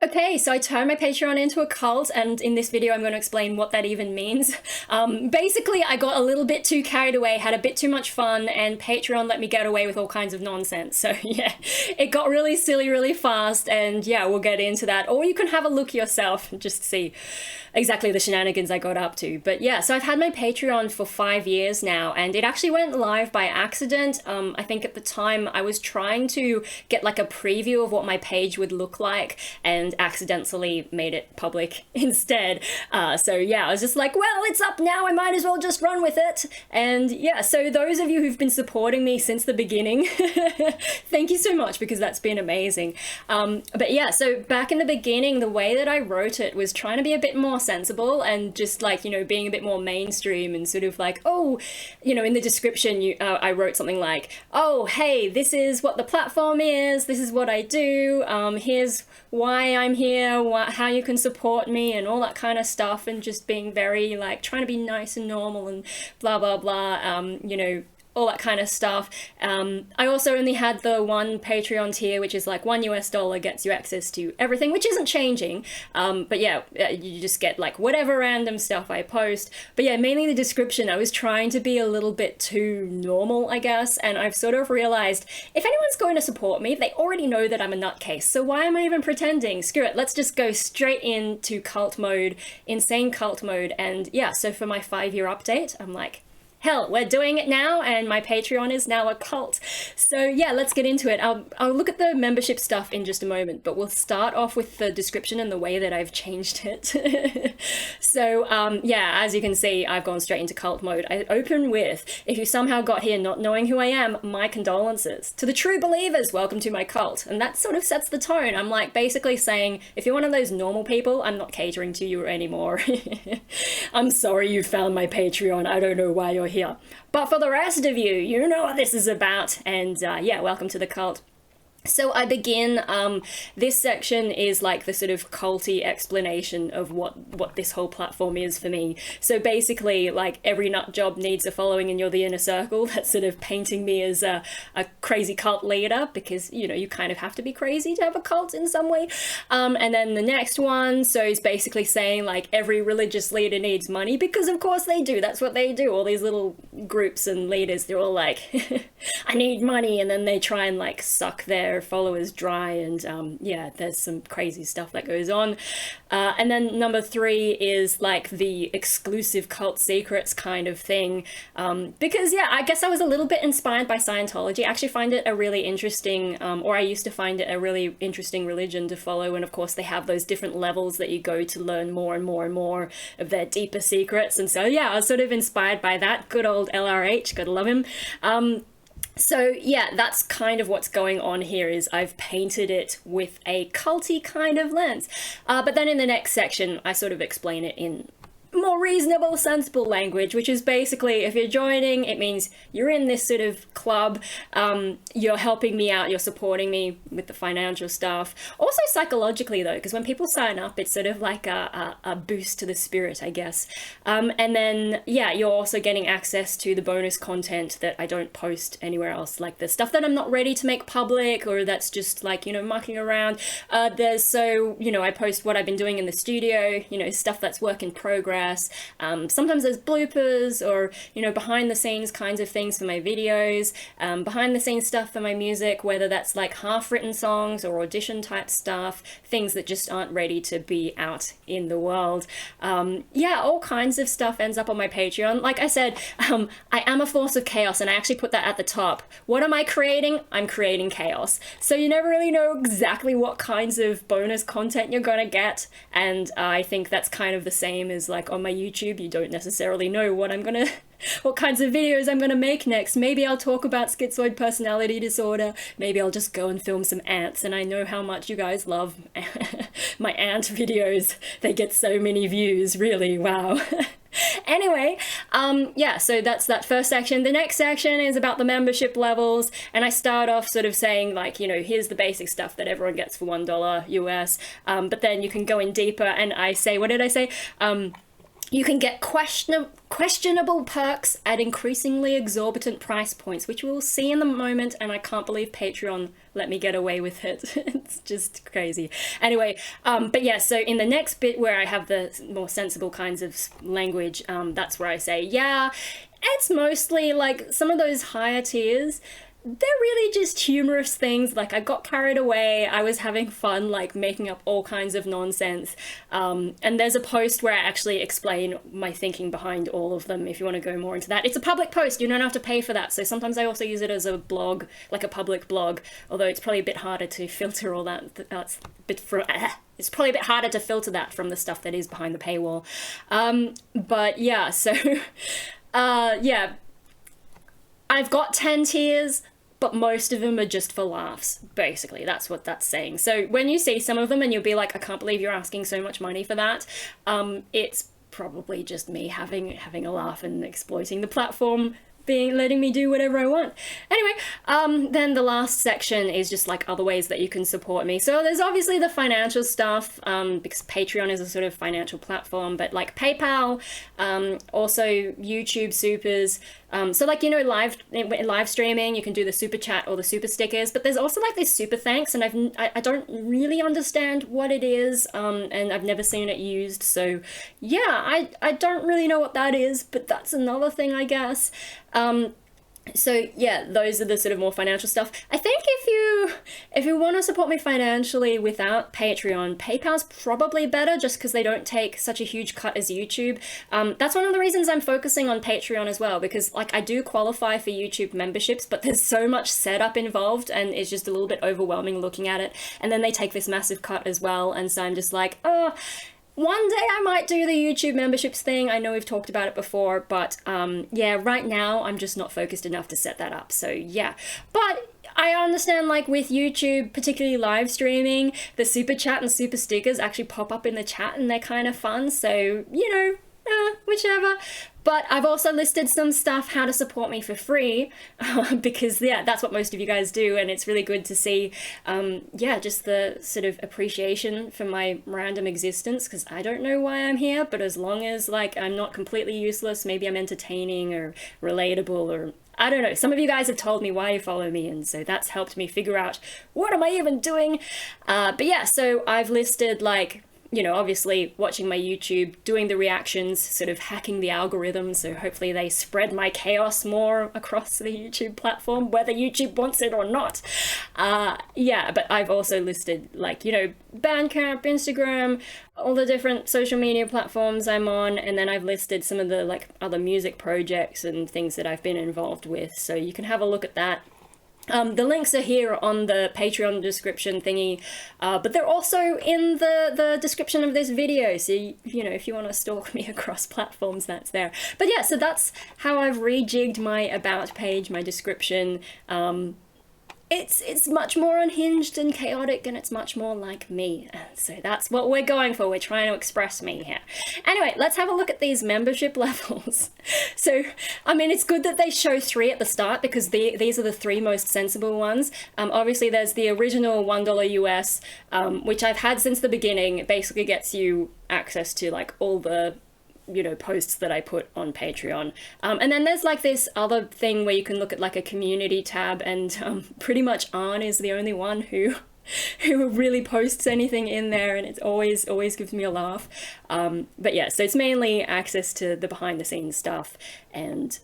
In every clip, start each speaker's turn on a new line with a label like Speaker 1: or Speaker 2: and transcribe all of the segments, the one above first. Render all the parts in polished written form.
Speaker 1: Okay, so I turned my Patreon into a cult, and in this video I'm going to explain what that even means. Basically, I got a little bit too carried away, had a bit too much fun, and Patreon let me get away with all kinds of nonsense. So yeah, it got really silly really fast, and yeah, we'll get into that. Or you can have a look yourself and just see exactly the shenanigans I got up to. But yeah, so I've had my Patreon for 5 years now, and it actually went live by accident. I think at the time I was trying to get like a preview of what my page would look like, and accidentally made it public instead. So yeah, I was just like, well, it's up now, I might as well just run with it. And yeah, so those of you who've been supporting me since the beginning, thank you so much, because that's been amazing. But yeah, so back in the beginning, the way that I wrote it was trying to be a bit more sensible and just like, you know, being a bit more mainstream and sort of like, oh, you know, in the description, I wrote something like, oh, hey, this is what the platform is, this is what I do, here's why I'm here, how you can support me, and all that kind of stuff, and just being very like trying to be nice and normal and blah blah blah, you know, all that kind of stuff. I also only had the one Patreon tier, which is like $1 gets you access to everything, which isn't changing. But yeah, you just get like whatever random stuff I post. But yeah, mainly the description, I was trying to be a little bit too normal, I guess. And I've sort of realized if anyone's going to support me, they already know that I'm a nutcase. So why am I even pretending? Screw it. Let's just go straight into cult mode, insane cult mode. And yeah, so for my 5-year update, I'm like, hell, we're doing it now, and my Patreon is now a cult. So yeah, let's get into it. I'll look at the membership stuff in just a moment, but we'll start off with the description and the way that I've changed it. So yeah, as you can see, I've gone straight into cult mode. I open with, if you somehow got here not knowing who I am, my condolences. To the true believers, welcome to my cult. And that sort of sets the tone. I'm like basically saying, if you're one of those normal people, I'm not catering to you anymore. I'm sorry you found my Patreon. I don't know why you're here. But for the rest of you, you know what this is about, and yeah, welcome to the cult. So I begin, this section is like the sort of culty explanation of what this whole platform is for me. So basically, like, every nut job needs a following and you're the inner circle. That's sort of painting me as a crazy cult leader, because, you know, you kind of have to be crazy to have a cult in some way. And then the next one, so is basically saying, like, every religious leader needs money, because of course they do. That's what they do. All these little groups and leaders, they're all like, I need money, and then they try and, like, suck their followers dry, and yeah, there's some crazy stuff that goes on. And then number 3 is like the exclusive cult secrets kind of thing, because yeah, I guess I was a little bit inspired by Scientology. I actually find it a really interesting, or I used to find it a really interesting religion to follow, and of course they have those different levels that you go to learn more and more and more of their deeper secrets, and so yeah, I was sort of inspired by that. Good old LRH, gotta love him. So yeah, that's kind of what's going on here, is I've painted it with a culty kind of lens. But then in the next section, I sort of explain it in more reasonable, sensible language, which is basically, if you're joining, it means you're in this sort of club, you're helping me out, you're supporting me with the financial stuff. Also psychologically though, because when people sign up, it's sort of like a boost to the spirit, I guess. And then, yeah, you're also getting access to the bonus content that I don't post anywhere else, like the stuff that I'm not ready to make public, or that's just like, you know, mucking around. So, you know, I post what I've been doing in the studio, you know, stuff that's work in progress. Sometimes there's bloopers, or, you know, behind the scenes kinds of things for my videos, behind the scenes stuff for my music, whether that's like half written songs or audition type stuff, things that just aren't ready to be out in the world. Yeah, all kinds of stuff ends up on my Patreon. Like I said, I am a force of chaos, and I actually put that at the top. What am I creating? I'm creating chaos. So you never really know exactly what kinds of bonus content you're gonna get, and I think that's kind of the same as like on my YouTube. You don't necessarily know what what kinds of videos I'm gonna make next. Maybe I'll talk about schizoid personality disorder. Maybe I'll just go and film some ants, and I know how much you guys love my ant videos. They get so many views, really, wow. Anyway, yeah, so that's that first section. The next section is about the membership levels, and I start off sort of saying, like, you know, here's the basic stuff that everyone gets for $1 US, but then you can go in deeper, and I say, what did I say? You can get questionable perks at increasingly exorbitant price points, which we'll see in the moment, and I can't believe Patreon let me get away with it. It's just crazy. Anyway, but yeah, so in the next bit where I have the more sensible kinds of language, that's where I say, yeah, it's mostly like some of those higher tiers, they're really just humorous things. Like, I got carried away, I was having fun, like making up all kinds of nonsense. And there's a post where I actually explain my thinking behind all of them if you want to go more into that. It's a public post, you don't have to pay for that. So sometimes I also use it as a blog, like a public blog, although it's probably a bit harder to filter all that. That's a bit it's probably a bit harder to filter that from the stuff that is behind the paywall. But yeah, so yeah, I've got 10 tiers, but most of them are just for laughs, basically. That's what that's saying. So when you see some of them and you'll be like, I can't believe you're asking so much money for that, it's probably just me having a laugh and exploiting the platform, letting me do whatever I want. Anyway, then the last section is just like other ways that you can support me. So there's obviously the financial stuff, because Patreon is a sort of financial platform, but like PayPal, also YouTube supers. So like, you know, live streaming, you can do the super chat or the super stickers, but there's also like this super thanks, and I don't really understand what it is, and I've never seen it used. So yeah, I don't really know what that is, but that's another thing, I guess. So yeah, those are the sort of more financial stuff. I think if you want to support me financially without Patreon, PayPal's probably better, just because they don't take such a huge cut as YouTube. That's one of the reasons I'm focusing on Patreon as well, because like I do qualify for YouTube memberships, but there's so much setup involved and it's just a little bit overwhelming looking at it. And then they take this massive cut as well, and so I'm just like, oh, one day I might do the YouTube memberships thing. I know we've talked about it before, but yeah, right now I'm just not focused enough to set that up. So yeah, but I understand, like with YouTube, particularly live streaming, the super chat and super stickers actually pop up in the chat and they're kind of fun. So, you know, whichever. But I've also listed some stuff, how to support me for free, because yeah, that's what most of you guys do, and it's really good to see, yeah, just the sort of appreciation for my random existence, because I don't know why I'm here, but as long as like I'm not completely useless, maybe I'm entertaining or relatable, or I don't know, some of you guys have told me why you follow me, and so that's helped me figure out what am I even doing. But yeah, so I've listed like, you know, obviously watching my YouTube, doing the reactions, sort of hacking the algorithm, so hopefully they spread my chaos more across the YouTube platform, whether YouTube wants it or not. Yeah, but I've also listed like, you know, Bandcamp, Instagram, all the different social media platforms I'm on, and then I've listed some of the like other music projects and things that I've been involved with, so you can have a look at that. The links are here on the Patreon description thingy, but they're also in the description of this video, so you know, if you want to stalk me across platforms, that's there. But yeah, so that's how I've rejigged my about page, my description. It's much more unhinged and chaotic, and it's much more like me. So that's what we're going for. We're trying to express me here. Anyway, let's have a look at these membership levels. So, I mean, it's good that they show 3 at the start, because these are the 3 most sensible ones. Obviously, there's the original $1 US, which I've had since the beginning. It basically gets you access to like all the, you know, posts that I put on Patreon. And then there's like this other thing where you can look at like a community tab, and pretty much Arn is the only one who really posts anything in there, and it always gives me a laugh. But yeah, so it's mainly access to the behind the scenes stuff, and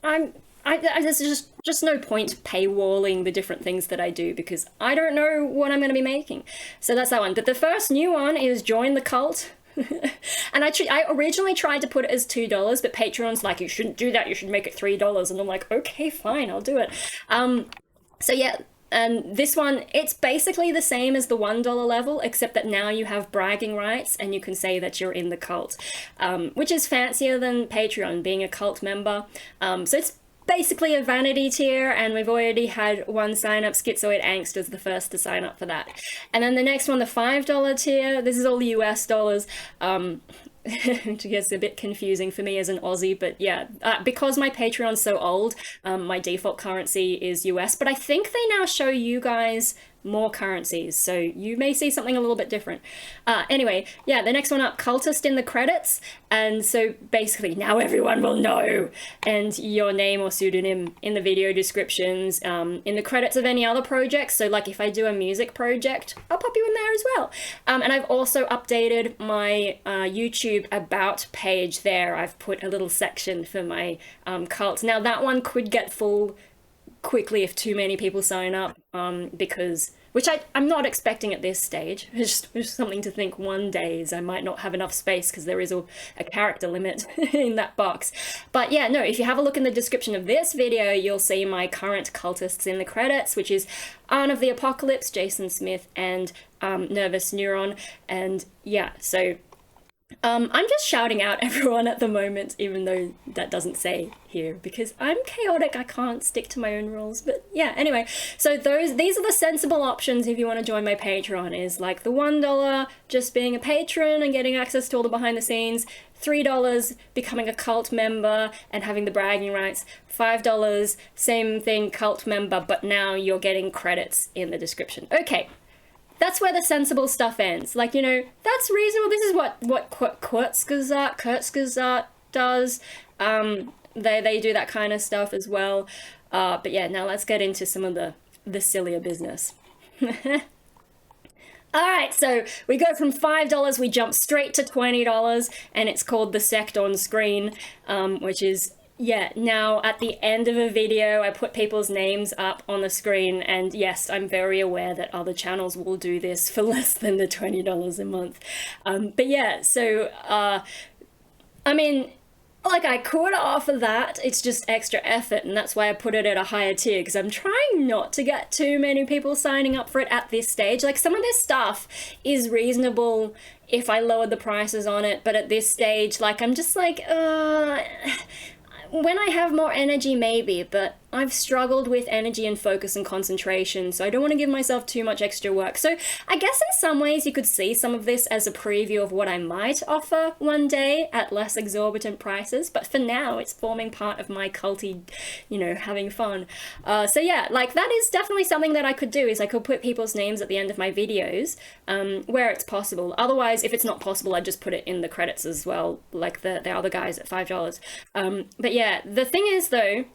Speaker 1: there's just no point paywalling the different things that I do, because I don't know what I'm going to be making. So that's that one. But the first new one is Join the Cult. And I originally tried to put it as $2, but Patreon's like, you shouldn't do that, you should make it $3, and I'm like, okay, fine, I'll do it. So yeah, and this one, it's basically the same as the $1 level, except that now you have bragging rights and you can say that you're in the cult, which is fancier than Patreon, being a cult member. So it's basically a vanity tier, and we've already had one sign up. Schizoid Angst was the first to sign up for that. And then the next one, the $5 tier, this is all US dollars, which gets a bit confusing for me as an Aussie, but yeah, because my Patreon's so old, my default currency is US, but I think they now show you guys more currencies, so you may see something a little bit different. Anyway, yeah, the next one up, cultist in the credits. And so basically now everyone will know, and your name or pseudonym in the video descriptions, in the credits of any other projects. So like if I do a music project, I'll pop you in there as well. And I've also updated my YouTube about page there. I've put a little section for my cult. Now that one could get full quickly if too many people sign up, because, which I'm not expecting at this stage. It's just something to think one day is I might not have enough space because there is a character limit in that box. But yeah, no, if you have a look in the description of this video, you'll see my current cultists in the credits, which is Arn of the Apocalypse, Jason Smith, and Nervous Neuron. And yeah, so I'm just shouting out everyone at the moment, even though that doesn't say here, because I'm chaotic, I can't stick to my own rules. But yeah, anyway, so these are the sensible options if you want to join my Patreon, is like the $1 just being a patron and getting access to all the behind the scenes, $3 becoming a cult member and having the bragging rights, $5 same thing, cult member, but now you're getting credits in the description. Okay. That's where the sensible stuff ends. Like, you know, that's reasonable. This is what Kurzgesagt does. They do that kind of stuff as well. But yeah, now let's get into some of the sillier business. Alright, so we go from $5, we jump straight to $20, and it's called the sect on screen, which is, yeah, now at the end of a video, I put people's names up on the screen, and yes, I'm very aware that other channels will do this for less than the $20 a month. But yeah, so, I mean, like, I could offer that, it's just extra effort, and that's why I put it at a higher tier, because I'm trying not to get too many people signing up for it at this stage. Like, some of this stuff is reasonable if I lowered the prices on it, but at this stage, like, I'm just like, when I have more energy, maybe, but I've struggled with energy and focus and concentration, so I don't want to give myself too much extra work. So I guess in some ways you could see some of this as a preview of what I might offer one day at less exorbitant prices, but for now it's forming part of my culty, you know, having fun. So yeah, like that is definitely something that I could do, is I could put people's names at the end of my videos, where it's possible. Otherwise, if it's not possible, I'd just put it in the credits as well, like the other guys at $5. But yeah, the thing is though,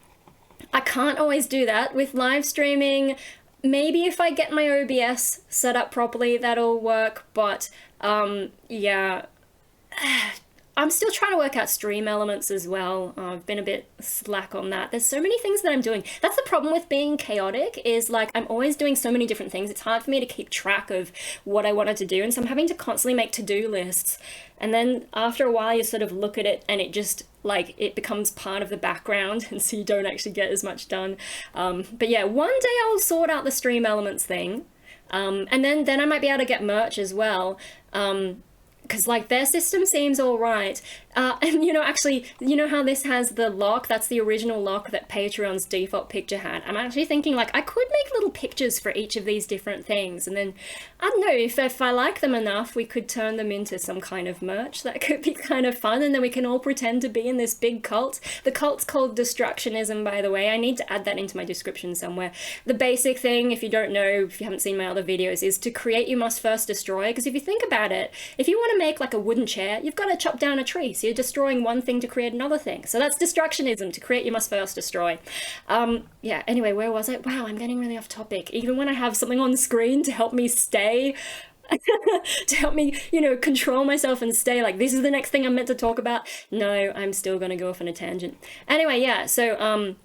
Speaker 1: I can't always do that with live streaming. Maybe if I get my OBS set up properly, that'll work, but yeah, I'm still trying to work out stream elements as well. I've been a bit slack on that. There's so many things that I'm doing. That's the problem with being chaotic, is like I'm always doing so many different things. It's hard for me to keep track of what I wanted to do, and so I'm having to constantly make to-do lists. And then after a while you sort of look at it and it just, like, it becomes part of the background, and so you don't actually get as much done. But yeah, one day I'll sort out the stream elements thing. And then I might be able to get merch as well. Because like their system seems all right. And you know, actually, you know how this has the lock? That's the original lock that Patreon's default picture had. I'm actually thinking like I could make little pictures for each of these different things, and then I don't know, if I like them enough, we could turn them into some kind of merch. That could be kind of fun, and then we can all pretend to be in this big cult. The cult's called Destructionism, by the way. I need to add that into my description somewhere. The basic thing, if you don't know, if you haven't seen my other videos, is to create you must first destroy. Because if you think about it, if you want to make like a wooden chair, you've got to chop down a tree, so you're destroying one thing to create another thing. So that's Destructionism. To create you must first destroy. Yeah, anyway, where was I? Wow, I'm getting really off topic. Even when I have something on screen to help me stay, to help me, you know, control myself and stay like, this is the next thing I'm meant to talk about. No, I'm still gonna go off on a tangent. Anyway, yeah, so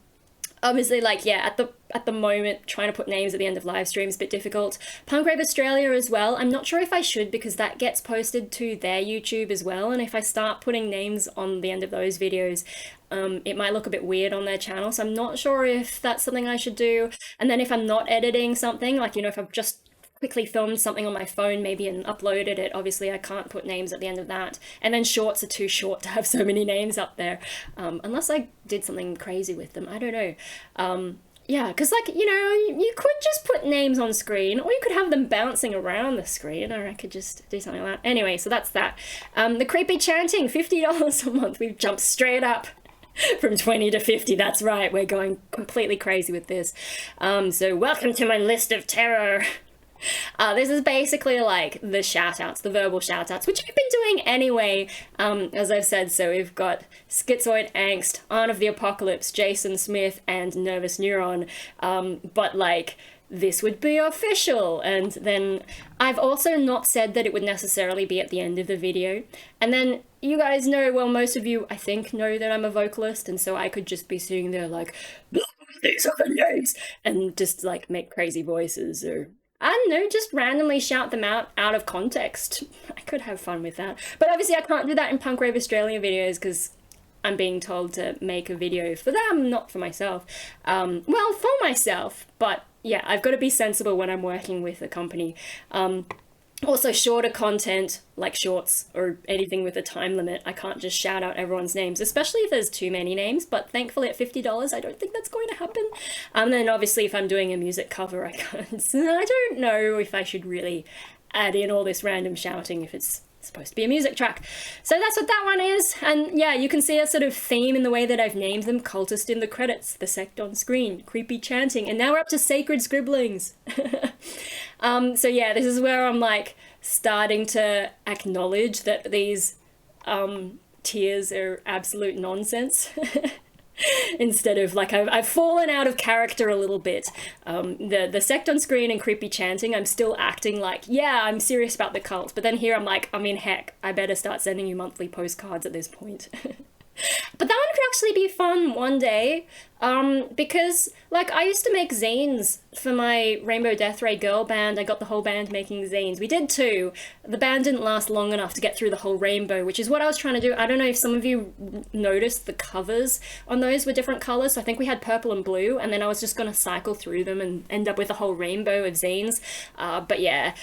Speaker 1: obviously, like, yeah, at the moment, trying to put names at the end of live streams is a bit difficult. Punk Rave Australia as well. I'm not sure if I should, because that gets posted to their YouTube as well, and if I start putting names on the end of those videos, it might look a bit weird on their channel, so I'm not sure if that's something I should do. And then if I'm not editing something, like, you know, if I've just quickly filmed something on my phone maybe and uploaded it, obviously I can't put names at the end of that. And then shorts are too short to have so many names up there, unless I did something crazy with them. I don't know. Yeah, because, like, you know, you could just put names on screen, or you could have them bouncing around the screen, or I could just do something like that. Anyway, so that's that. The creepy chanting, $50 a month. We've jumped straight up from 20 to 50. That's right, we're going completely crazy with this. So welcome to my list of terror. This is basically like the shout-outs, the verbal shout-outs, which I've been doing anyway, as I've said. So we've got Schizoid Angst, Aunt of the Apocalypse, Jason Smith, and Nervous Neuron, but like, this would be official. And then I've also not said that it would necessarily be at the end of the video. And then you guys know, well, most of you, I think, know that I'm a vocalist, and so I could just be sitting there like, these are the names, and just like make crazy voices, or I don't know, just randomly shout them out of context. I could have fun with that. But obviously I can't do that in Punk Rave Australia videos because I'm being told to make a video for them, not for myself. Well, for myself, but yeah, I've got to be sensible when I'm working with a company. Also, shorter content, like shorts or anything with a time limit, I can't just shout out everyone's names, especially if there's too many names, but thankfully at $50, I don't think that's going to happen. And then obviously if I'm doing a music cover, I don't know if I should really add in all this random shouting if it's supposed to be a music track. So that's what that one is. And yeah, you can see a sort of theme in the way that I've named them. Cultist in the credits, the sect on screen, creepy chanting, and now we're up to sacred scribblings. So yeah, this is where I'm like starting to acknowledge that these tiers are absolute nonsense. Instead of like, I've fallen out of character a little bit. The sect on screen and creepy chanting, I'm still acting like, yeah, I'm serious about the cult. But then here I'm like, I mean, heck, I better start sending you monthly postcards at this point. But that one could actually be fun one day, because like I used to make zines for my Rainbow Death Ray girl band. I got the whole band making zines. We did two. The band didn't last long enough to get through the whole rainbow, which is what I was trying to do. I don't know if some of you noticed the covers on those were different colors. So I think we had purple and blue, and then I was just going to cycle through them and end up with a whole rainbow of zines. But yeah,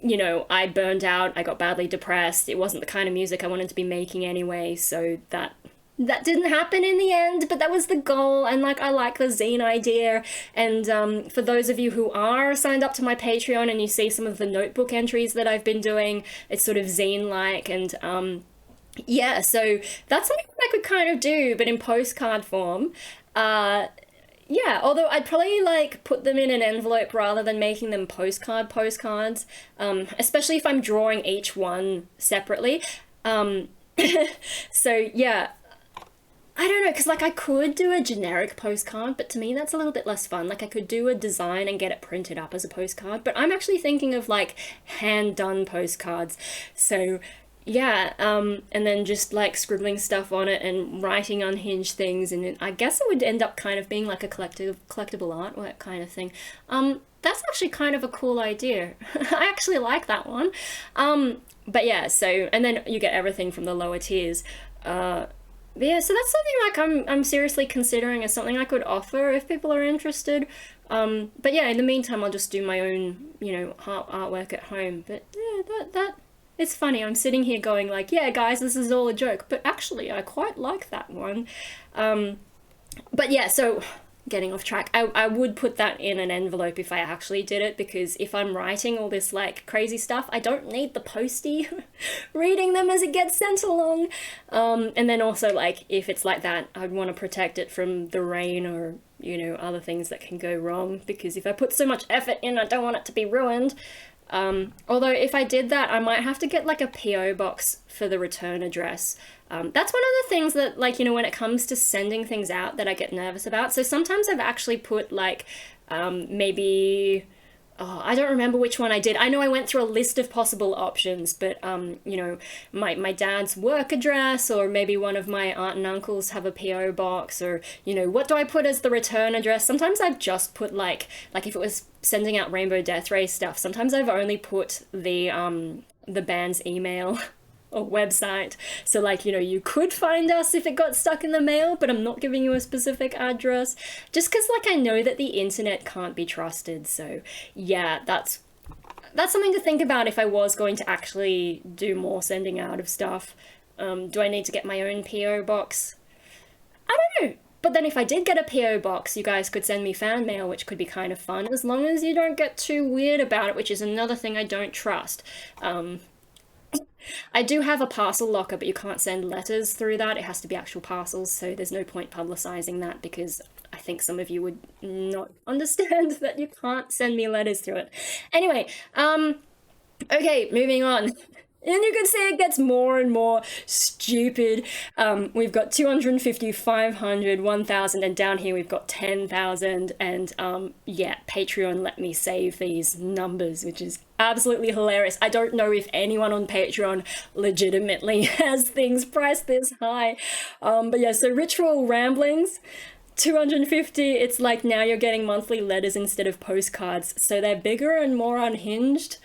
Speaker 1: you know, I burned out, I got badly depressed. It wasn't the kind of music I wanted to be making anyway, so that didn't happen in the end, but that was the goal. And like, I like the zine idea. And for those of you who are signed up to my Patreon and you see some of the notebook entries that I've been doing, it's sort of zine-like. And yeah, so that's something I could kind of do, but in postcard form. Yeah, although I'd probably like put them in an envelope rather than making them postcards, especially if I'm drawing each one separately. So yeah, I don't know, because like I could do a generic postcard, but to me that's a little bit less fun. Like I could do a design and get it printed up as a postcard, but I'm actually thinking of like hand-done postcards. So yeah, and then just like scribbling stuff on it and writing unhinged things, and I guess it would end up kind of being like a collectible artwork kind of thing. That's actually kind of a cool idea. I actually like that one. But yeah, so, and then you get everything from the lower tiers. But yeah, so that's something like I'm seriously considering as something I could offer if people are interested. But yeah, in the meantime, I'll just do my own, you know, artwork at home. But yeah, it's funny. I'm sitting here going like, yeah, guys, this is all a joke. But actually, I quite like that one. But yeah, so getting off track, I would put that in an envelope if I actually did it, because if I'm writing all this like crazy stuff, I don't need the postie reading them as it gets sent along. And then also like if it's like that, I'd want to protect it from the rain or, you know, other things that can go wrong, because if I put so much effort in, I don't want it to be ruined. Although if I did that, I might have to get like a PO box for the return address. That's one of the things that, like, you know, when it comes to sending things out that I get nervous about. So sometimes I've actually put like, maybe, oh, I don't remember which one I did. I know I went through a list of possible options, but, you know, my dad's work address, or maybe one of my aunt and uncles have a PO box, or, you know, what do I put as the return address? Sometimes I've just put like if it was sending out Rainbow Death Ray stuff, sometimes I've only put the band's email or website. So like, you know, you could find us if it got stuck in the mail, but I'm not giving you a specific address, just because like I know that the internet can't be trusted. So yeah, that's something to think about if I was going to actually do more sending out of stuff. Do I need to get my own PO box? I don't know. But then if I did get a PO box, you guys could send me fan mail, which could be kind of fun, as long as you don't get too weird about it, which is another thing I don't trust. I do have a parcel locker, but you can't send letters through that. It has to be actual parcels, so there's no point publicizing that, because I think some of you would not understand that you can't send me letters through it. Anyway, okay, moving on. And you can see it gets more and more stupid. We've got 250, 500, 1,000, and down here we've got 10,000. And yeah, Patreon let me save these numbers, which is absolutely hilarious. I don't know if anyone on Patreon legitimately has things priced this high. But yeah, so Ritual Ramblings, 250, it's like now you're getting monthly letters instead of postcards. So they're bigger and more unhinged.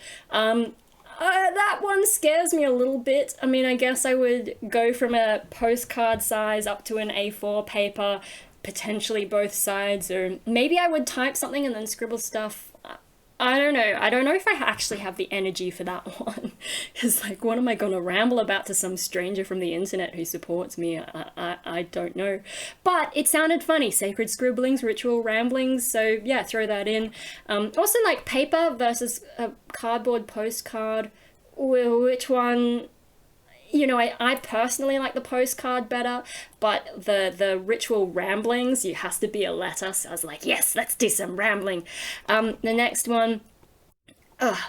Speaker 1: That one scares me a little bit. I mean, I guess I would go from a postcard size up to an A4 paper, potentially both sides, or maybe I would type something and then scribble stuff. I don't know. I don't know if I actually have the energy for that one. Because, like, what am I going to ramble about to some stranger from the internet who supports me? I don't know. But it sounded funny. Sacred Scribblings, Ritual Ramblings. So, yeah, throw that in. Also, like, paper versus a cardboard postcard. Which one? You know, I personally like the postcard better, but the Ritual Ramblings, it has to be a letter, so I was like, yes, let's do some rambling. The next one,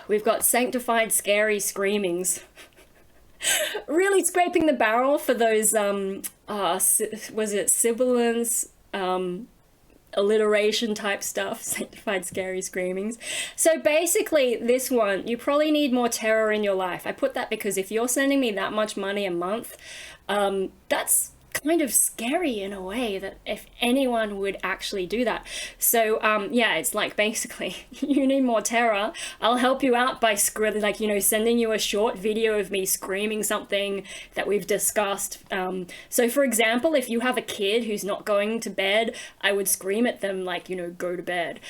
Speaker 1: we've got Sanctified Scary Screamings. Really scraping the barrel for those, was it sibilance, alliteration type stuff, Sanctified Scary Screamings. So basically this one, you probably need more terror in your life. I put that because if you're sending me that much money a month, that's kind of scary in a way, that if anyone would actually do that. So yeah, it's like basically you need more terror. I'll help you out by like, you know, sending you a short video of me screaming something that we've discussed. So for example, if you have a kid who's not going to bed, I would scream at them like, you know, go to bed,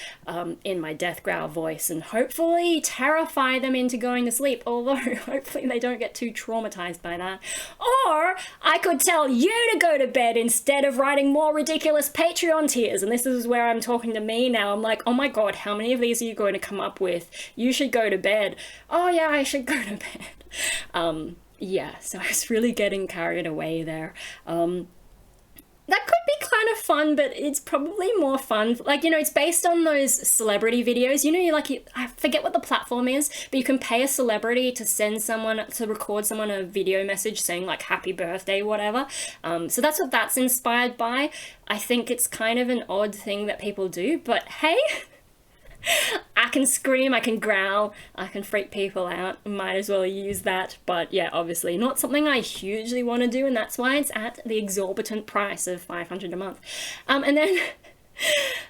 Speaker 1: in my death growl voice, and hopefully terrify them into going to sleep, although hopefully they don't get too traumatized by that. Or I could tell you to go to bed instead of writing more ridiculous Patreon tiers. And this is where I'm talking to me now. I'm like, oh my god, how many of these are you going to come up with? You should go to bed. Oh yeah, I should go to bed. Yeah, so I was really getting carried away there. That could be kind of fun, but it's probably more fun. Like, you know, it's based on those celebrity videos. You know, I forget what the platform is, but you can pay a celebrity to to record someone a video message saying like happy birthday, whatever. So that's what that's inspired by. I think it's kind of an odd thing that people do, but hey, I can scream, I can growl, I can freak people out. Might as well use that. But yeah, obviously not something I hugely want to do, and that's why it's at the exorbitant price of $500 a month. And then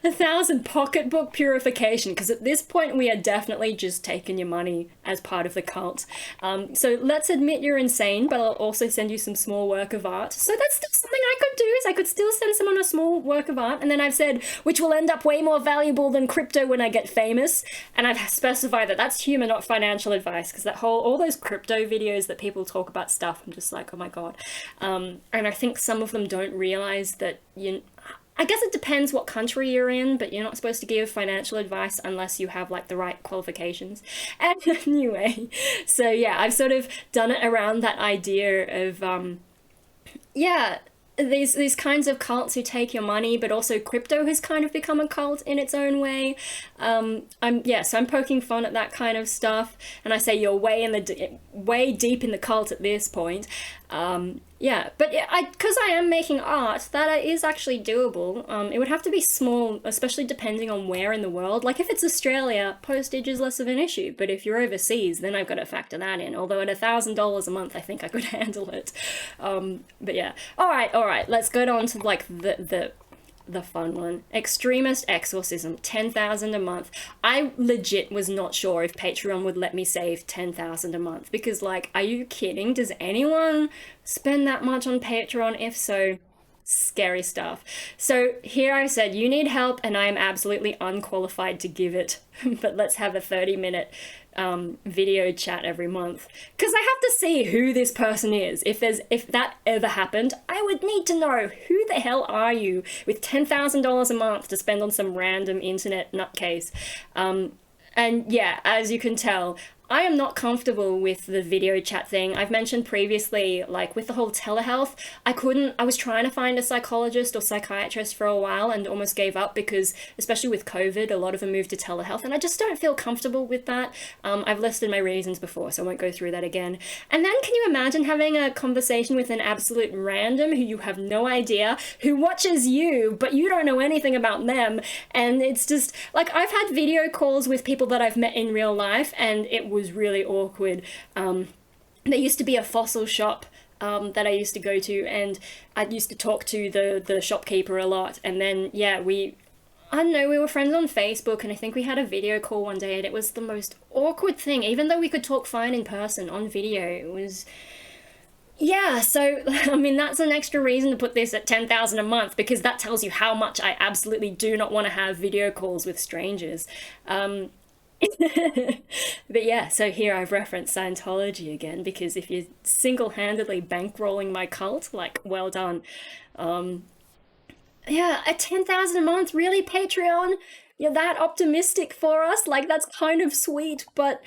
Speaker 1: 1,000 pocketbook purification, because at this point we are definitely just taking your money as part of the cult. So let's admit you're insane, but I'll also send you some small work of art. So that's still something I could do, is I could still send someone a small work of art, and then I've said, which will end up way more valuable than crypto when I get famous. And I've specified that that's human, not financial advice, because all those crypto videos that people talk about stuff, I'm just like, oh my god. And I think some of them don't realize that I guess it depends what country you're in, but you're not supposed to give financial advice unless you have like the right qualifications. And anyway, so yeah, I've sort of done it around that idea of, yeah, these kinds of cults who take your money, but also crypto has kind of become a cult in its own way. So I'm poking fun at that kind of stuff, and I say you're way deep in the cult at this point. Yeah, but because I am making art, that is actually doable. It would have to be small, especially depending on where in the world. Like if it's Australia, postage is less of an issue, but if you're overseas, then I've got to factor that in. Although at $1,000 a month, I think I could handle it. But yeah, all right, let's go on to like the fun one. Extremist Exorcism, 10,000 a month. I legit was not sure if Patreon would let me save 10,000 a month, because like, are you kidding? Does anyone spend that much on Patreon? If so, scary stuff. So here I said, you need help and I am absolutely unqualified to give it, but let's have a 30-minute video chat every month, because I have to see who this person is. If that ever happened, I would need to know, who the hell are you with $10,000 a month to spend on some random internet nutcase? And yeah, as you can tell, I am not comfortable with the video chat thing. I've mentioned previously, like with the whole telehealth, I was trying to find a psychologist or psychiatrist for a while and almost gave up because, especially with COVID, a lot of them moved to telehealth and I just don't feel comfortable with that. I've listed my reasons before, so I won't go through that again. And then can you imagine having a conversation with an absolute random who you have no idea, who watches you, but you don't know anything about them? And it's just, like, I've had video calls with people that I've met in real life and it was really awkward. There used to be a fossil shop that I used to go to, and I used to talk to the shopkeeper a lot. And then, yeah, I don't know, we were friends on Facebook, and I think we had a video call one day, and it was the most awkward thing. Even though we could talk fine in person, on video, it was... Yeah, so, I mean, that's an extra reason to put this at 10,000 a month, because that tells you how much I absolutely do not want to have video calls with strangers. But yeah, so here I've referenced Scientology again, because if you're single-handedly bankrolling my cult, like, well done. Yeah, at 10,000 a month, really, Patreon? You're that optimistic for us? Like, that's kind of sweet, but...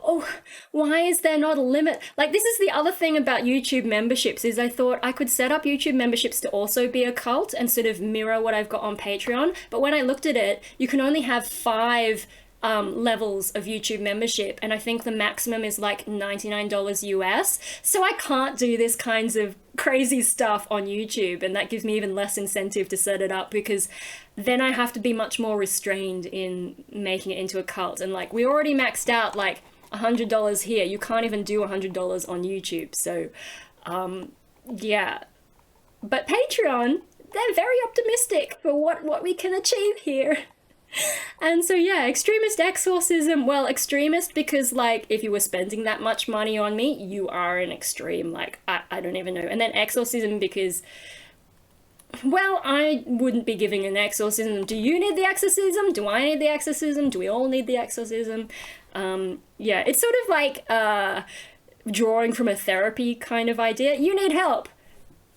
Speaker 1: Oh, why is there not a limit? Like, this is the other thing about YouTube memberships, is I thought I could set up YouTube memberships to also be a cult and sort of mirror what I've got on Patreon. But when I looked at it, you can only have 5 levels of YouTube membership, and I think the maximum is like $99 US. So I can't do this kinds of crazy stuff on YouTube, and that gives me even less incentive to set it up, because then I have to be much more restrained in making it into a cult. And like, we already maxed out like $100 here. You can't even do $100 on YouTube. So yeah, but Patreon, they're very optimistic for what we can achieve here. And so yeah, extremist exorcism, well, extremist because, like, if you were spending that much money on me, you are an extreme, like, I don't even know. And then exorcism because, well, I wouldn't be giving an exorcism. Do you need the exorcism? Do I need the exorcism? Do we all need the exorcism? Yeah, it's sort of like drawing from a therapy kind of idea. You need help.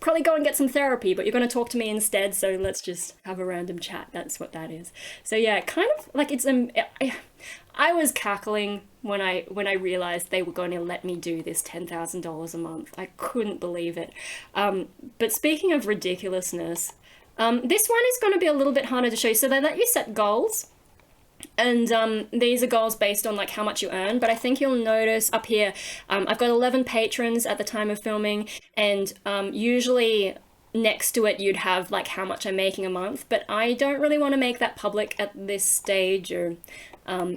Speaker 1: Probably go and get some therapy, but you're going to talk to me instead, so let's just have a random chat. That's what that is. So yeah, kind of like it's I was cackling when I realized they were going to let me do this $10,000 a month. I couldn't believe it. But speaking of ridiculousness, this one is going to be a little bit harder to show you. So they let you set goals. And these are goals based on like how much you earn, but I think you'll notice up here, I've got 11 patrons at the time of filming, and usually next to it you'd have like how much I'm making a month, but I don't really want to make that public at this stage, or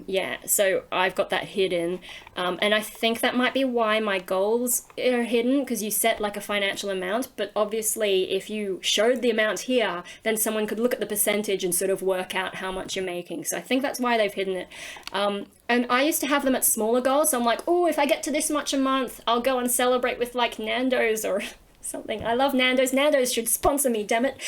Speaker 1: yeah, so I've got that hidden, and I think that might be why my goals are hidden, because you set like a financial amount, but obviously if you showed the amount here, then someone could look at the percentage and sort of work out how much you're making. So I think that's why they've hidden it. And I used to have them at smaller goals, so I'm like, oh, if I get to this much a month, I'll go and celebrate with like Nando's or something. I love Nando's. Nando's should sponsor me, damn it.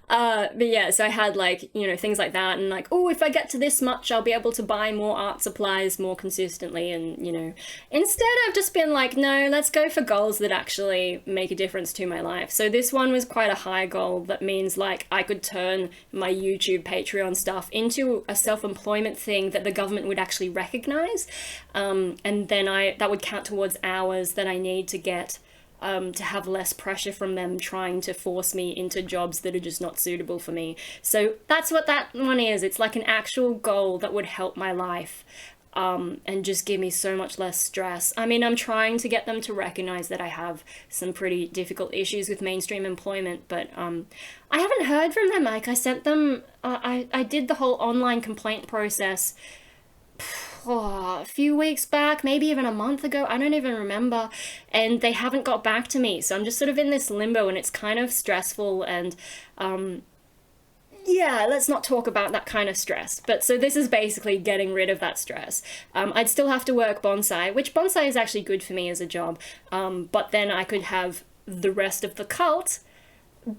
Speaker 1: But yeah, so I had like, you know, things like that, and like, oh, if I get to this much, I'll be able to buy more art supplies more consistently, and you know, instead I've just been like, no, let's go for goals that actually make a difference to my life. So this one was quite a high goal. That means like I could turn my YouTube Patreon stuff into a self-employment thing that the government would actually recognize, and then that would count towards hours that I need to get to have less pressure from them trying to force me into jobs that are just not suitable for me. So that's what that one is. It's like an actual goal that would help my life and just give me so much less stress. I mean, I'm trying to get them to recognize that I have some pretty difficult issues with mainstream employment, but I haven't heard from them. Like, I sent them, I did the whole online complaint process a few weeks back, maybe even a month ago, I don't even remember, and they haven't got back to me. So I'm just sort of in this limbo, and it's kind of stressful, and yeah, let's not talk about that kind of stress. But so this is basically getting rid of that stress. I'd still have to work bonsai, which bonsai is actually good for me as a job, but then I could have the rest of the cult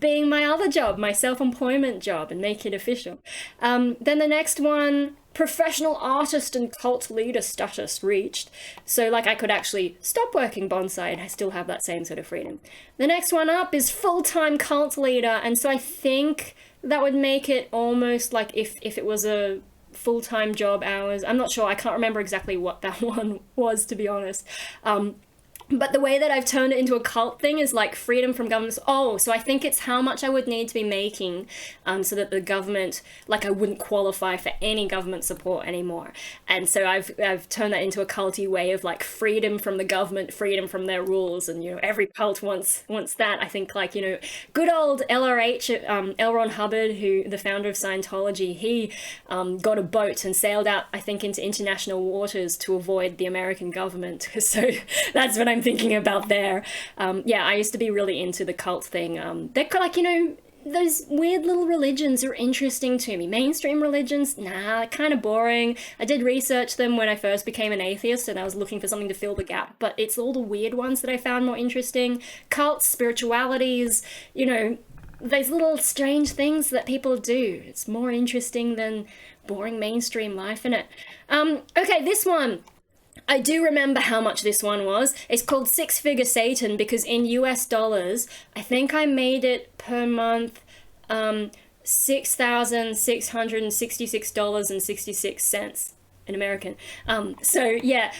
Speaker 1: being my other job, my self-employment job, and make it official. Then the next one, professional artist and cult leader status reached. So like I could actually stop working bonsai and I still have that same sort of freedom. The next one up is full-time cult leader, and so I think that would make it almost like if it was a full-time job hours. I'm not sure, I can't remember exactly what that one was, to be honest. But the way that I've turned it into a cult thing is like freedom from government. Oh, so I think it's how much I would need to be making so that the government, like I wouldn't qualify for any government support anymore. And so I've turned that into a culty way of like freedom from the government, freedom from their rules. And, you know, every cult wants that. I think like, you know, good old LRH, L. Ron Hubbard, who the founder of Scientology, he got a boat and sailed out, I think, into international waters to avoid the American government. So that's what I'm thinking about there. Yeah, I used to be really into the cult thing. They're like, you know, those weird little religions are interesting to me. Mainstream religions, nah, kind of boring. I did research them when I first became an atheist and I was looking for something to fill the gap, but it's all the weird ones that I found more interesting. Cults, spiritualities, you know, those little strange things that people do. It's more interesting than boring mainstream life, innit? Okay, this one. I do remember how much this one was. It's called Six Figure Satan because in US dollars, I think I made it per month $6,666.66 in American. So yeah,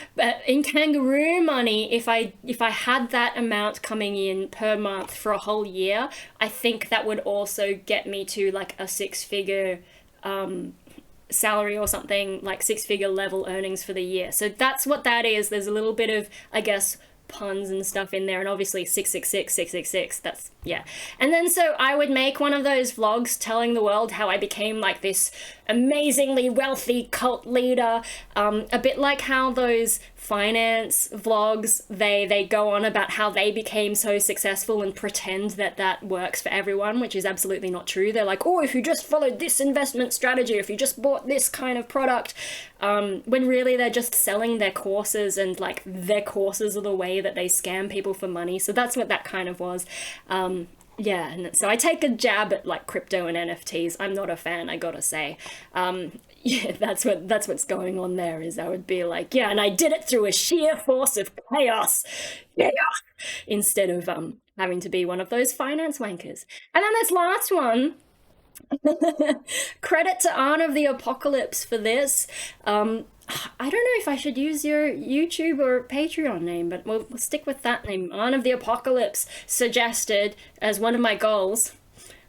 Speaker 1: in kangaroo money, if I had that amount coming in per month for a whole year, I think that would also get me to like a six-figure salary or something, like six-figure level earnings for the year. So that's what that is. There's a little bit of, I guess, puns and stuff in there, and obviously 666 666, that's, yeah. And then so I would make one of those vlogs telling the world how I became like this amazingly wealthy cult leader, a bit like how those finance vlogs, they go on about how they became so successful and pretend that works for everyone, which is absolutely not true. They're like, oh, if you just followed this investment strategy, if you just bought this kind of product, when really they're just selling their courses, and like their courses are the way that they scam people for money. So that's what that kind of was. Yeah, and so I take a jab at like crypto and NFTs. I'm not a fan, I gotta say. Yeah, that's what's going on there, is I would be like, yeah, and I did it through a sheer force of chaos. Yeah. Instead of having to be one of those finance wankers. And then this last one, credit to Arn of the Apocalypse for this. I don't know if I should use your YouTube or Patreon name, but we'll stick with that name. Arn of the Apocalypse suggested as one of my goals,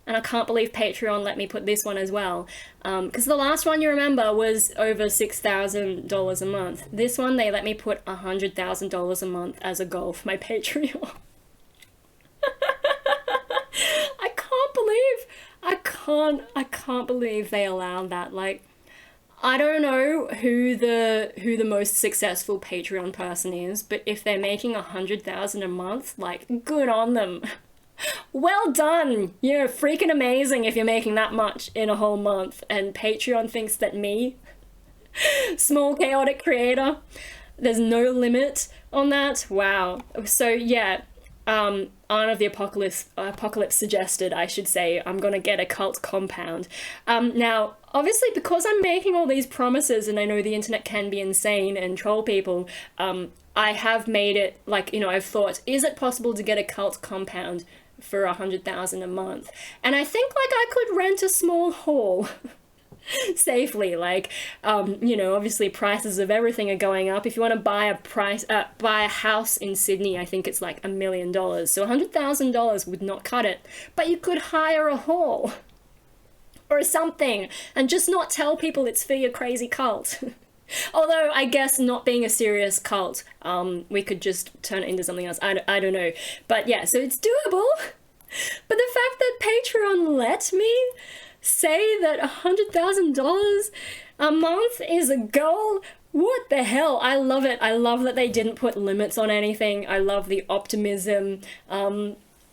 Speaker 1: and I can't believe Patreon let me put this one as well, because the last one, you remember, was over $6,000 a month. This one, they let me put $100,000 a month as a goal for my Patreon. I can't believe they allowed that. Like, I don't know who the most successful Patreon person is, but if they're making $100,000 a month, like, good on them. Well done. You're freaking amazing if you're making that much in a whole month. And Patreon thinks that me, small chaotic creator, there's no limit on that. Wow. So yeah, Arn of the Apocalypse suggested I should say I'm gonna get a cult compound. Now, obviously, because I'm making all these promises and I know the internet can be insane and troll people, I have made it, like, you know, I've thought, is it possible to get a cult compound for $100,000 a month? And I think, like, I could rent a small hall safely. Like, you know, obviously prices of everything are going up. If you want to buy a house in Sydney, I think it's like $1 million. So $100,000 would not cut it, but you could hire a hall or something and just not tell people it's for your crazy cult. Although I guess not being a serious cult, we could just turn it into something else. I don't know. But yeah, so it's doable. But the fact that Patreon let me say that $100,000 a month is a goal, what the hell? I love it. I love that they didn't put limits on anything. I love the optimism.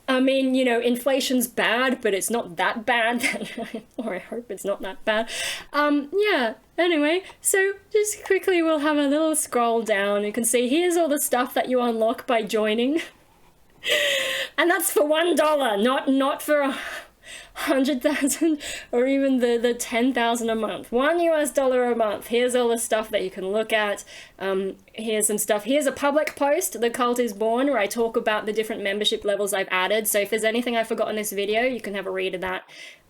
Speaker 1: I mean, you know, inflation's bad, but it's not that bad. Or I hope it's not that bad. Yeah, anyway, so just quickly we'll have a little scroll down. You can see here's all the stuff that you unlock by joining. And that's for $1, not for 100,000 or even the 10,000 a month. $1 a month. Here's all the stuff that you can look at. Here's some stuff. Here's a public post, The Cult is Born, where I talk about the different membership levels I've added. So if there's anything I forgot in this video, you can have a read of that.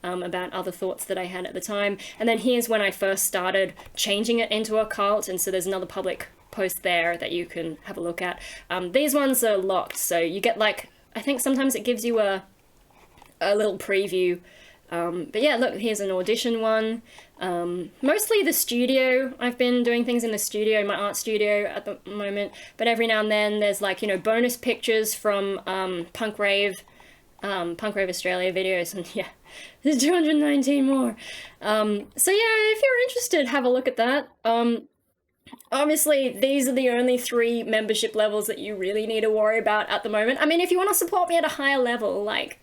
Speaker 1: about other thoughts that I had at the time. And then here's when I first started changing it into a cult, and so there's another public post there that you can have a look at. These ones are locked, so you get like, I think sometimes it gives you a little preview. But yeah, look, here's an audition one. Mostly the studio. I've been doing things in the studio, my art studio at the moment, but every now and then there's like, you know, bonus pictures from Punk Rave Australia videos, and yeah, there's 219 more. So yeah, if you're interested, have a look at that. Obviously, these are the only 3 membership levels that you really need to worry about at the moment. I mean, if you want to support me at a higher level, like,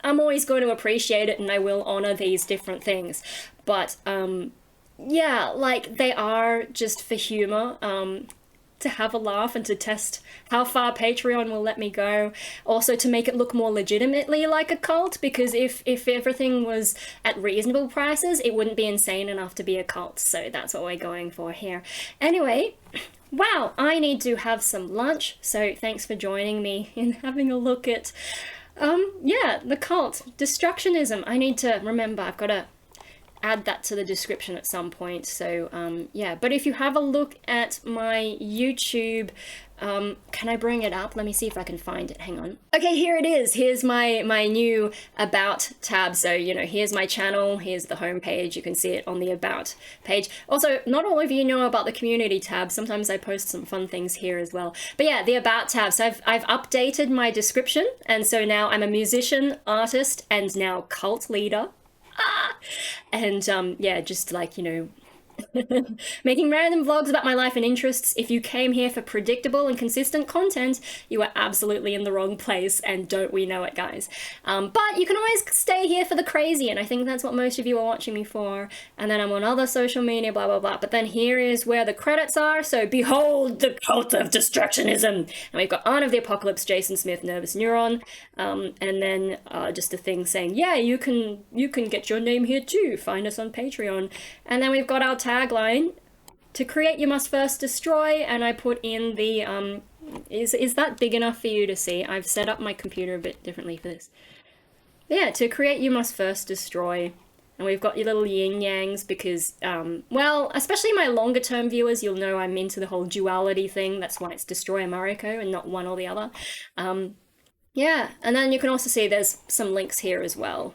Speaker 1: I'm always going to appreciate it and I will honor these different things. But, yeah, like, they are just for humor, to have a laugh and to test how far Patreon will let me go. Also to make it look more legitimately like a cult, because if everything was at reasonable prices, it wouldn't be insane enough to be a cult. So that's what we're going for here. Anyway, wow, I need to have some lunch. So thanks for joining me in having a look at, yeah, the cult, Destructionism. I need to remember, I've got to add that to the description at some point. So yeah, but if you have a look at my YouTube, can I bring it up? Let me see if I can find it. Hang on. Okay, here it is. Here's my new About tab. So, you know, here's my channel. Here's the home page. You can see it on the About page. Also, not all of you know about the Community tab. Sometimes I post some fun things here as well. But yeah, the About tab. So I've updated my description. And so now I'm a musician, artist, and now cult leader. And yeah, just like, you know, making random vlogs about my life and interests. If you came here for predictable and consistent content, you are absolutely in the wrong place, and don't we know it, guys. But you can always stay here for the crazy, and I think that's what most of you are watching me for. And then I'm on other social media, blah blah blah. But then here is where the credits are. So behold the cult of Destructionism, and we've got Aunt of the Apocalypse, Jason Smith, Nervous Neuron, and then just a thing saying, yeah, you can get your name here too. Find us on Patreon. And then we've got our tagline, to create you must first destroy, and I put in the is that big enough for you to see? I've set up my computer a bit differently for this. Yeah, to create you must first destroy. And we've got your little yin-yangs because, well, especially my longer term viewers, you'll know I'm into the whole duality thing. That's why it's DestroyerMariko and not one or the other. Yeah, and then you can also see there's some links here as well,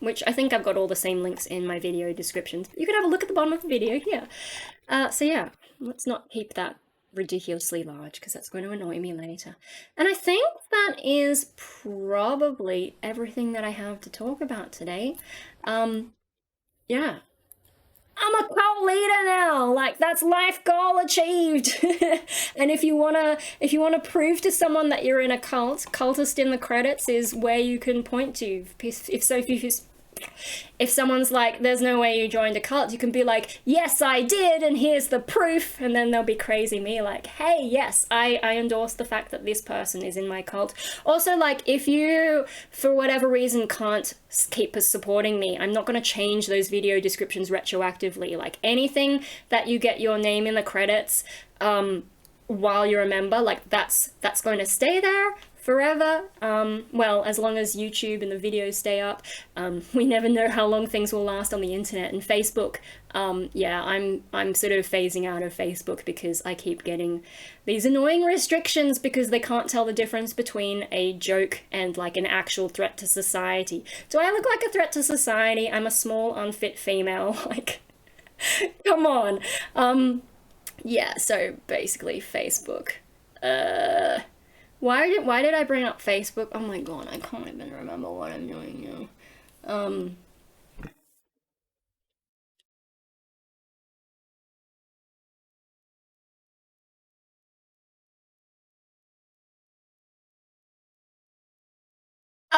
Speaker 1: which I think I've got all the same links in my video descriptions. You can have a look at the bottom of the video here. So yeah, let's not keep that ridiculously large because that's going to annoy me later. And I think that is probably everything that I have to talk about today. Yeah. I'm a cult leader now. Like, that's life goal achieved. And if you wanna prove to someone that you're in a cult, cultist in the credits is where you can point to. If someone's like, there's no way you joined a cult, you can be like, yes, I did, and here's the proof, and then they'll be crazy me like, hey, yes, I endorse the fact that this person is in my cult. Also, like, if you, for whatever reason, can't keep supporting me, I'm not going to change those video descriptions retroactively. Like, anything that you get your name in the credits while you're a member, like, that's going to stay there forever. Well, as long as YouTube and the videos stay up. We never know how long things will last on the internet. And Facebook, yeah, I'm sort of phasing out of Facebook because I keep getting these annoying restrictions because they can't tell the difference between a joke and like an actual threat to society. Do I look like a threat to society? I'm a small, unfit female. Like, come on. Yeah, so basically Facebook. Why did I bring up Facebook? Oh my god, I can't even remember what I'm doing now.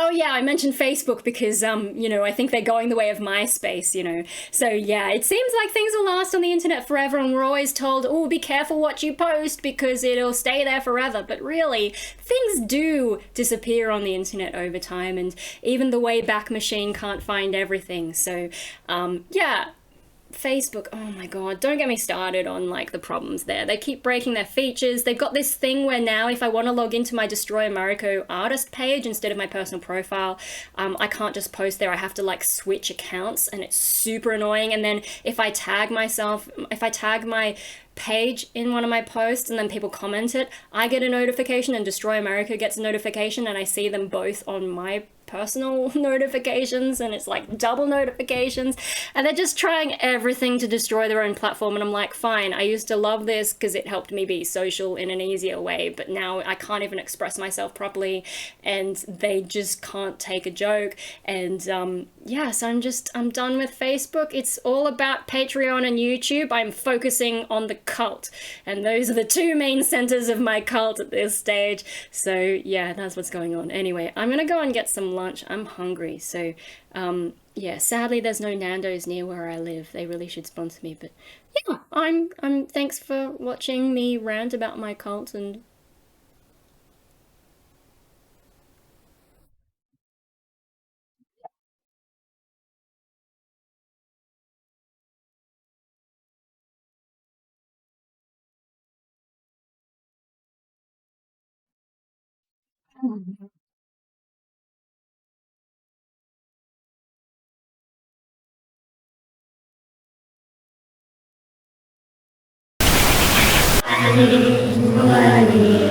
Speaker 1: Oh yeah, I mentioned Facebook because, you know, I think they're going the way of MySpace, you know. So yeah, it seems like things will last on the internet forever and we're always told, oh, be careful what you post because it'll stay there forever. But really, things do disappear on the internet over time, and even the Wayback Machine can't find everything. So, yeah. Facebook, oh my god, don't get me started on like the problems there. They keep breaking their features. They've got this thing where now if I want to log into my DestroyerMariko artist page instead of my personal profile, I can't just post there. I have to like switch accounts and it's super annoying. And then if I tag myself, if I tag my page in one of my posts and then people comment it, I get a notification and DestroyerMariko gets a notification and I see them both on my personal notifications, and it's like double notifications, and they're just trying everything to destroy their own platform. And I'm like, fine, I used to love this because it helped me be social in an easier way, but now I can't even express myself properly and they just can't take a joke. And yeah, so I'm done with Facebook. It's all about Patreon and YouTube. I'm focusing on the cult, and those are the two main centers of my cult at this stage. So yeah, that's what's going on. Anyway, I'm gonna go and get some lunch. I'm hungry. So yeah, sadly there's no Nando's near where I live. They really should sponsor me. But yeah, I'm thanks for watching me rant about my cult. And